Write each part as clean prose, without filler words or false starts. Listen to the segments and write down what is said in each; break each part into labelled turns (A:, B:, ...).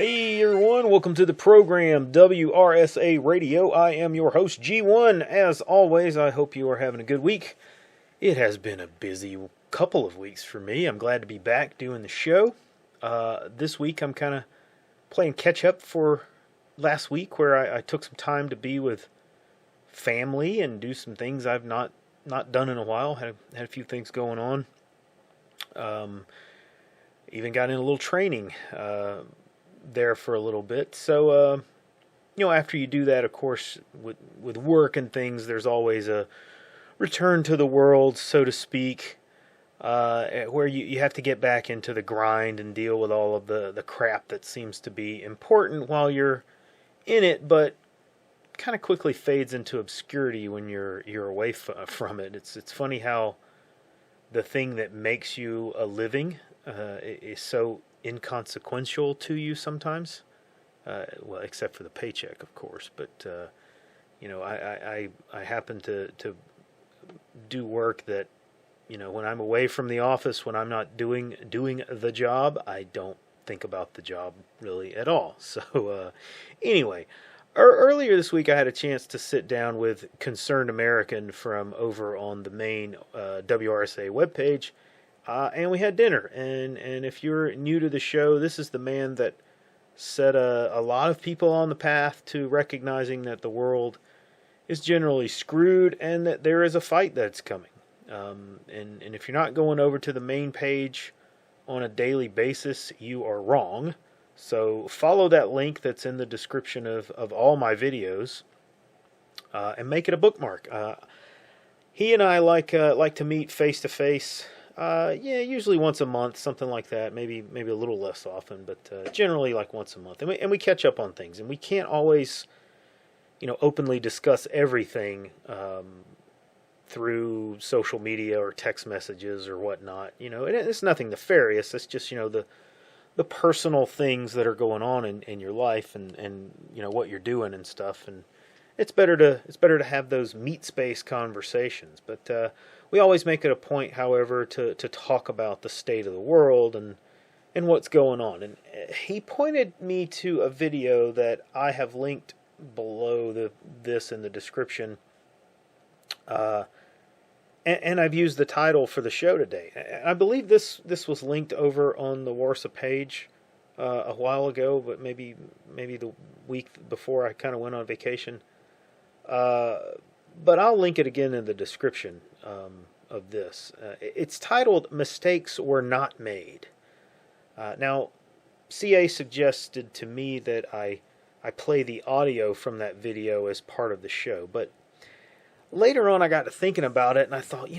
A: Hey everyone, welcome to the program WRSA Radio. I am your host G1. As always, I hope you are having a good week. It has been a busy couple of weeks for me. I'm glad to be back doing the show. This week I'm kind of playing catch up for last week where I took some time to be with family and do some things I've not done in a while. Had a few things going on. Even got in a little training there for a little bit. So, after you do that, of course, with work and things, there's always a return to the world, so to speak, where you have to get back into the grind and deal with all of the crap that seems to be important while you're in it, but kind of quickly fades into obscurity when you're away from it. It's funny how the thing that makes you a living is so inconsequential to you sometimes. Well, except for the paycheck, of course. But I happen to do work that, when I'm away from the office, when I'm not doing the job, I don't think about the job really at all. So anyway, earlier this week I had a chance to sit down with Concerned American from over on the main WRSA webpage. And we had dinner, and if you're new to the show, this is the man that set a lot of people on the path to recognizing that the world is generally screwed and that there is a fight that's coming. And if you're not going over to the main page on a daily basis, you are wrong. So follow that link that's in the description of all my videos and make it a bookmark. He and I like to meet face to face. Usually once a month, something like that. Maybe a little less often, but generally like once a month. And we catch up on things, and we can't always, openly discuss everything through social media or text messages or whatnot. And it's nothing nefarious. It's just the personal things that are going on in your life and what you're doing and stuff. And it's better to have those meat space conversations, but we always make it a point, however, to talk about the state of the world and what's going on. And he pointed me to a video that I have linked below this in the description, and I've used the title for the show today. I believe this was linked over on the WRSA page a while ago, but maybe the week before I kind of went on vacation. But I'll link it again in the description of this. It's titled "Mistakes Were Not Made." Now, CA suggested to me that I play the audio from that video as part of the show, but later on I got to thinking about it, and I thought,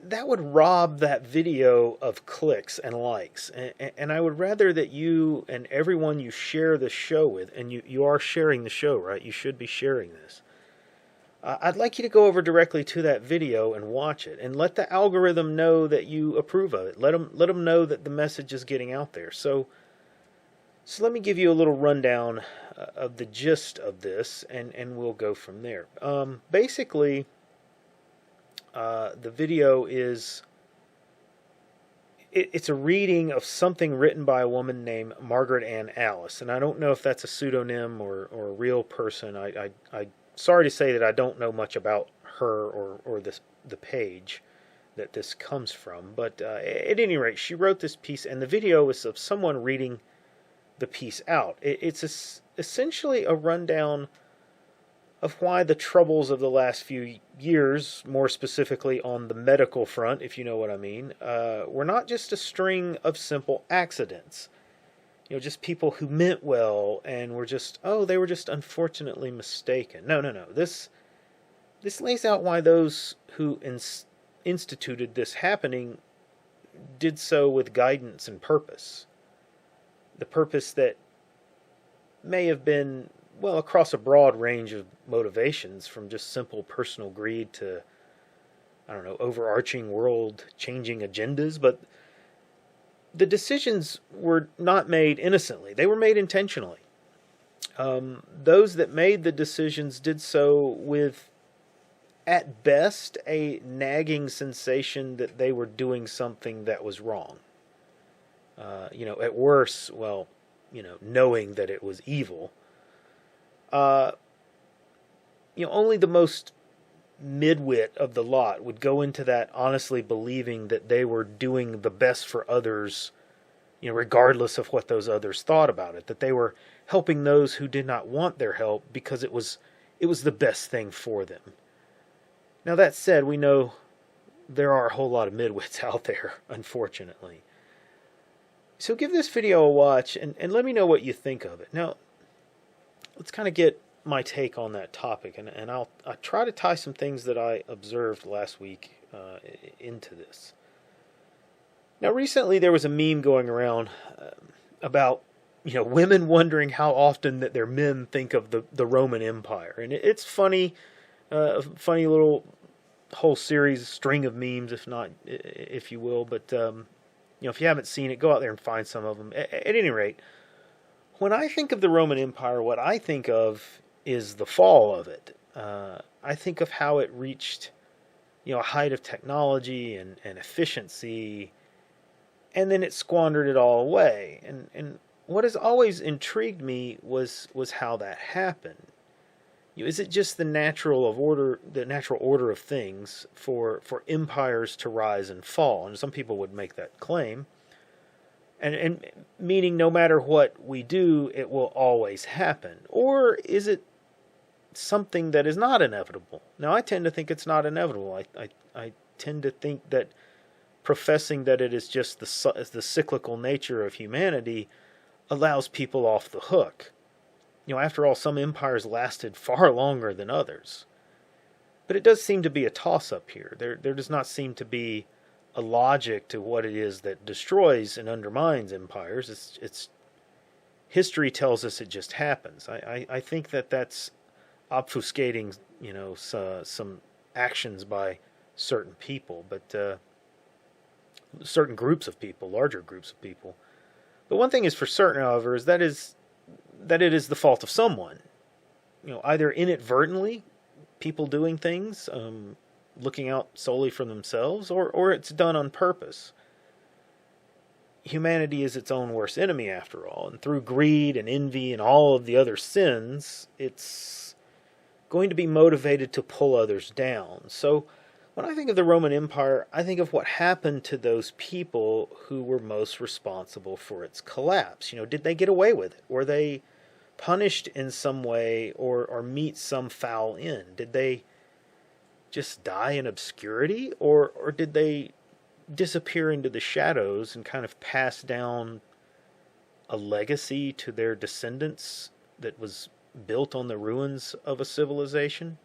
A: that would rob that video of clicks and likes, and I would rather that you and everyone you share the show with, and you are sharing the show, right? You should be sharing this. I'd like you to go over directly to that video and watch it, and let the algorithm know that you approve of it. Let them know that the message is getting out there. So let me give you a little rundown of the gist of this, and we'll go from there. Basically, the video is it's a reading of something written by a woman named Margaret Ann Alice, and I don't know if that's a pseudonym or a real person. I sorry to say that I don't know much about her or the page that this comes from, but at any rate, she wrote this piece, and the video is of someone reading the piece out. It's essentially a rundown of why the troubles of the last few years, more specifically on the medical front, if you know what I mean, were not just a string of simple accidents. Just people who meant well and were they were just unfortunately mistaken. No. This lays out why those who instituted this happening did so with guidance and purpose. The purpose that may have been, across a broad range of motivations, from just simple personal greed to, overarching world-changing agendas, but the decisions were not made innocently. They were made intentionally. Those that made the decisions did so with, at best, a nagging sensation that they were doing something that was wrong. At worst, knowing that it was evil. Only the most midwit of the lot would go into that honestly believing that they were doing the best for others, regardless of what those others thought about it, that they were helping those who did not want their help because it was the best thing for them. Now, that said, we know there are a whole lot of midwits out there, unfortunately. So give this video a watch and let me know what you think of it. Now, let's kind of get my take on that topic, and I'll try to tie some things that I observed last week into this. Now, recently there was a meme going around about women wondering how often that their men think of the Roman Empire, and it's funny, funny little whole series, string of memes, if you will. But if you haven't seen it, go out there and find some of them. At any rate, when I think of the Roman Empire, what I think of is the fall of it. I think of how it reached, a height of technology and efficiency, and then it squandered it all away. And what has always intrigued me was how that happened. Is it just the natural order of things for empires to rise and fall? And some people would make that claim. And meaning no matter what we do, it will always happen. Or is it something that is not inevitable? Now, I tend to think it's not inevitable. I tend to think that professing that it is just the cyclical nature of humanity allows people off the hook. After all, some empires lasted far longer than others. But it does seem to be a toss-up here. There does not seem to be a logic to what it is that destroys and undermines empires. It's history tells us it just happens. I think that's obfuscating, some actions by certain people, but certain groups of people, larger groups of people. But one thing is for certain, however, is that it is the fault of someone. Either inadvertently, people doing things, looking out solely for themselves, or it's done on purpose. Humanity is its own worst enemy, after all, and through greed and envy and all of the other sins, it's going to be motivated to pull others down. So when I think of the Roman Empire, I think of what happened to those people who were most responsible for its collapse. Did they get away with it? Were they punished in some way or meet some foul end? Did they just die in obscurity, or did they disappear into the shadows and kind of pass down a legacy to their descendants that was built on the ruins of a civilization?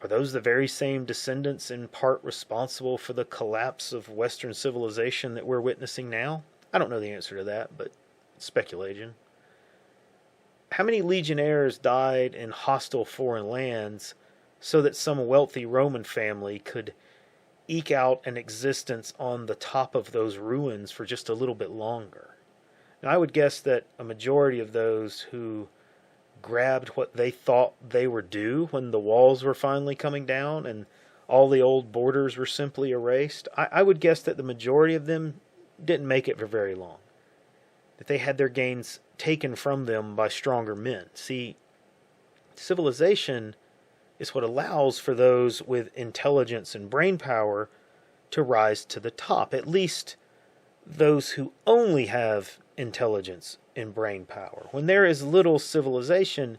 A: Are those the very same descendants in part responsible for the collapse of Western civilization that we're witnessing now? I don't know the answer to that, but it's speculation. How many legionnaires died in hostile foreign lands so that some wealthy Roman family could eke out an existence on the top of those ruins for just a little bit longer? Now, I would guess that a majority of those who grabbed what they thought they were due when the walls were finally coming down and all the old borders were simply erased, I would guess that the majority of them didn't make it for very long. That they had their gains taken from them by stronger men. See, civilization is what allows for those with intelligence and brain power to rise to the top. At least those who only have intelligence and brain power. When there is little civilization,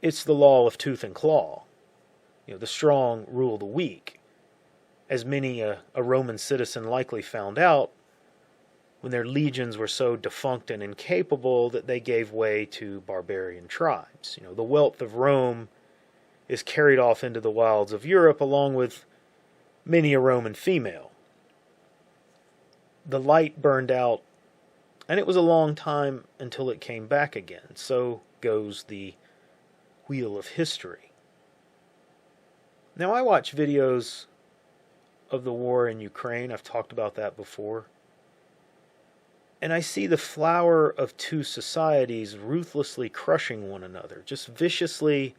A: it's the law of tooth and claw. The strong rule the weak. As many a Roman citizen likely found out when their legions were so defunct and incapable that they gave way to barbarian tribes. The wealth of Rome is carried off into the wilds of Europe along with many a Roman female. The light burned out, and it was a long time until it came back again. So goes the wheel of history. Now, I watch videos of the war in Ukraine. I've talked about that before. And I see the flower of two societies ruthlessly crushing one another, just viciously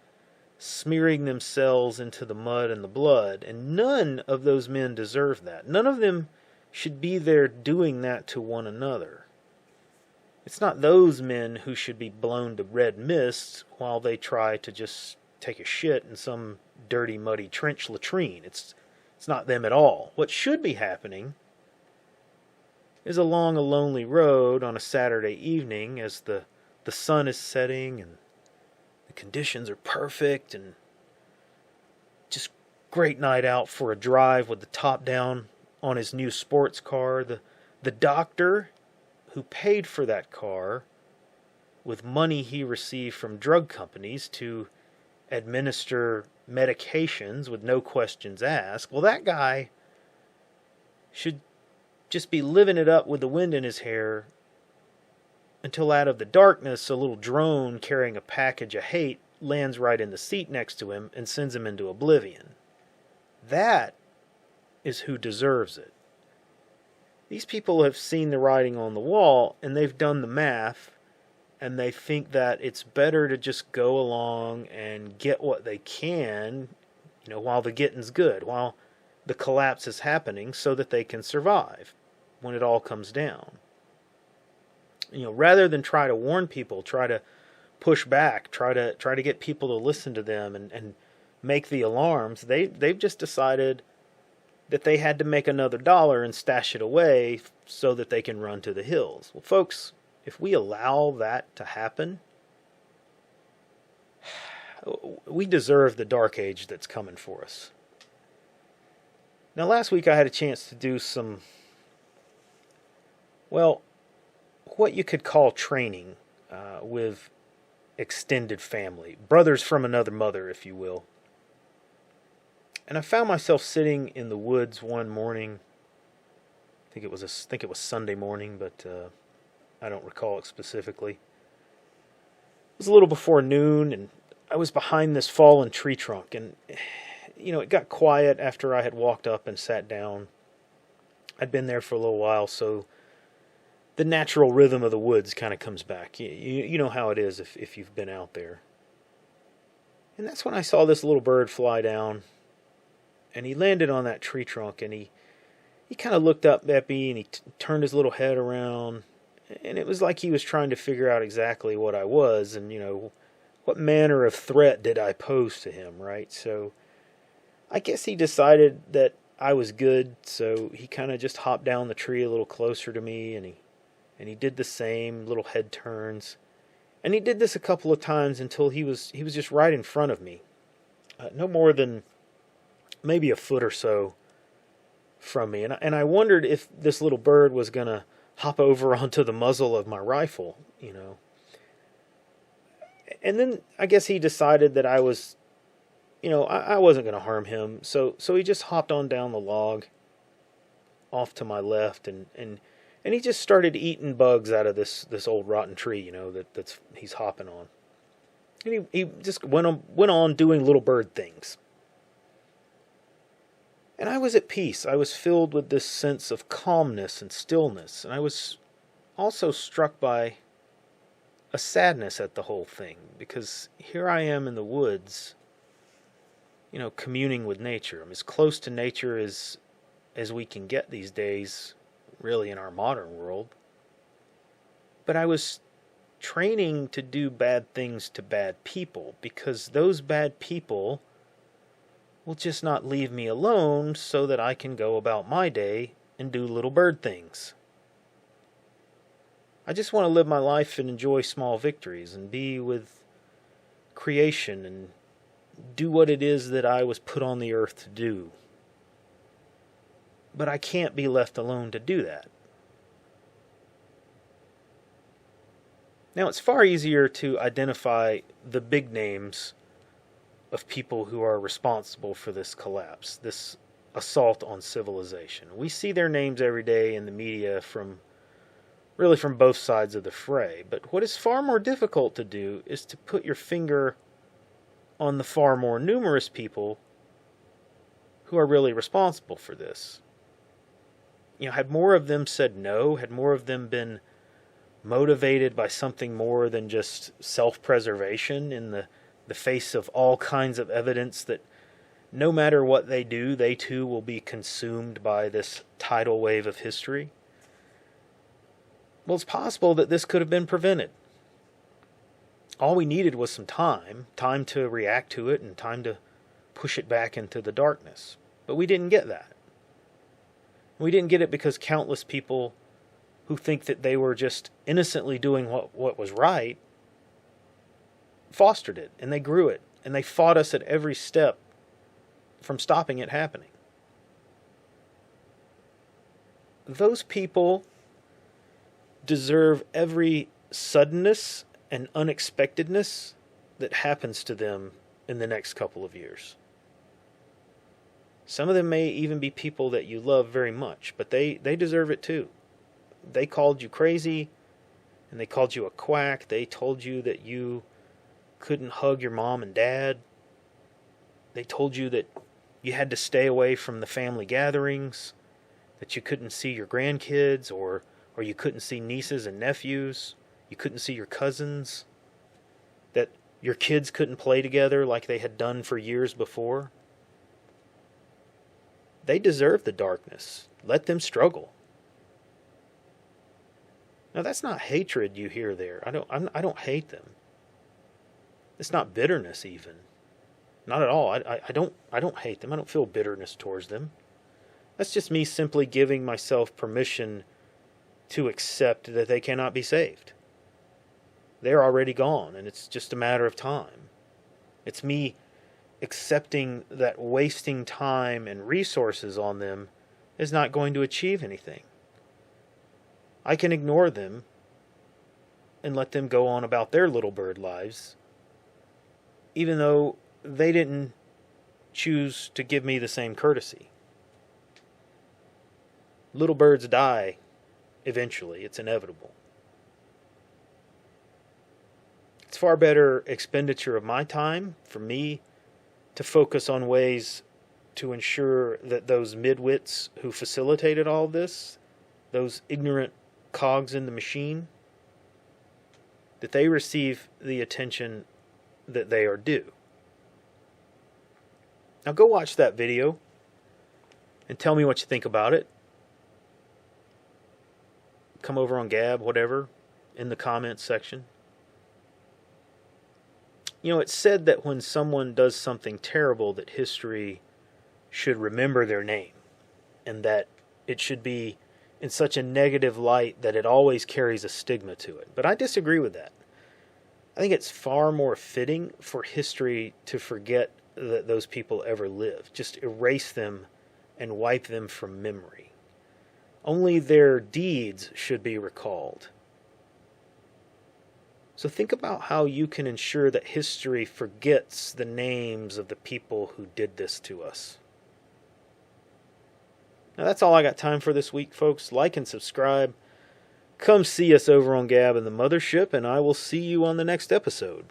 A: smearing themselves into the mud and the blood. And none of those men deserve that. None of them should be there doing that to one another. It's not those men who should be blown to red mist while they try to just take a shit in some dirty, muddy trench latrine. It's not them at all. What should be happening is along a lonely road on a Saturday evening as the sun is setting and the conditions are perfect and just great night out for a drive with the top down on his new sports car. The doctor who paid for that car with money he received from drug companies to administer medications with no questions asked, well, that guy should just be living it up with the wind in his hair until out of the darkness a little drone carrying a package of hate lands right in the seat next to him and sends him into oblivion. That is who deserves it. These people have seen the writing on the wall, and they've done the math, and they think that it's better to just go along and get what they can, while the getting's good, while the collapse is happening, so that they can survive when it all comes down. Rather than try to warn people, try to push back, try to get people to listen to them and make the alarms, they've just decided that they had to make another dollar and stash it away so that they can run to the hills. Well, folks, if we allow that to happen, we deserve the dark age that's coming for us. Now, last week I had a chance to do some, what you could call training with extended family, brothers from another mother, if you will. And I found myself sitting in the woods one morning. I think it was Sunday morning, but I don't recall it specifically. It was a little before noon, and I was behind this fallen tree trunk, and it got quiet after I had walked up and sat down. I'd been there for a little while, so the natural rhythm of the woods kind of comes back. You know how it is if you've been out there. And that's when I saw this little bird fly down. And he landed on that tree trunk, and he kind of looked up at me, and he turned his little head around, and it was like he was trying to figure out exactly what I was, and, what manner of threat did I pose to him, right? So I guess he decided that I was good, so he kind of just hopped down the tree a little closer to me, and he did the same little head turns, and he did this a couple of times until he was just right in front of me, no more than maybe a foot or so from me. And I wondered if this little bird was going to hop over onto the muzzle of my rifle, And then I guess he decided that I was, I wasn't going to harm him. So he just hopped on down the log off to my left, and he just started eating bugs out of this old rotten tree, that's he's hopping on. And he just went on doing little bird things. And I was at peace. I was filled with this sense of calmness and stillness. And I was also struck by a sadness at the whole thing. Because here I am in the woods, communing with nature. I'm as close to nature as we can get these days, really, in our modern world. But I was training to do bad things to bad people. Because those bad people will just not leave me alone so that I can go about my day and do little bird things. I just want to live my life and enjoy small victories and be with creation and do what it is that I was put on the earth to do. But I can't be left alone to do that. Now, it's far easier to identify the big names of people who are responsible for this collapse, this assault on civilization. We see their names every day in the media from both sides of the fray. But what is far more difficult to do is to put your finger on the far more numerous people who are really responsible for this. Had more of them said no, had more of them been motivated by something more than just self-preservation in the face of all kinds of evidence that no matter what they do, they too will be consumed by this tidal wave of history. Well, it's possible that this could have been prevented. All we needed was some time to react to it and time to push it back into the darkness. But we didn't get that. We didn't get it because countless people who think that they were just innocently doing what was right fostered it, and they grew it, and they fought us at every step from stopping it happening. Those people deserve every suddenness and unexpectedness that happens to them in the next couple of years. Some of them may even be people that you love very much, but they deserve it too. They called you crazy, and they called you a quack. They told you that you couldn't hug your mom and dad. They told you that you had to stay away from the family gatherings, that you couldn't see your grandkids, or you couldn't see nieces and nephews. You couldn't see your cousins, that your kids couldn't play together like they had done for years before. They deserve the darkness. Let them struggle. Now, that's not hatred you hear there. I don't hate them. It's not bitterness even. Not at all. I don't hate them. I don't feel bitterness towards them. That's just me simply giving myself permission to accept that they cannot be saved. They're already gone, and it's just a matter of time. It's me accepting that wasting time and resources on them is not going to achieve anything. I can ignore them and let them go on about their little bird lives, even though they didn't choose to give me the same courtesy. Little birds die eventually. It's inevitable. It's far better expenditure of my time for me to focus on ways to ensure that those midwits who facilitated all this, those ignorant cogs in the machine, that they receive the attention that they are due. Now go watch that video and tell me what you think about it. Come over on Gab, whatever, in the comments section. You know, it's said that when someone does something terrible, that history should remember their name, and that it should be in such a negative light that it always carries a stigma to it. But I disagree with that. I think it's far more fitting for history to forget that those people ever lived. Just erase them and wipe them from memory. Only their deeds should be recalled. So think about how you can ensure that history forgets the names of the people who did this to us. Now that's all I got time for this week, folks. Like and subscribe. Come see us over on Gab and the Mothership, and I will see you on the next episode.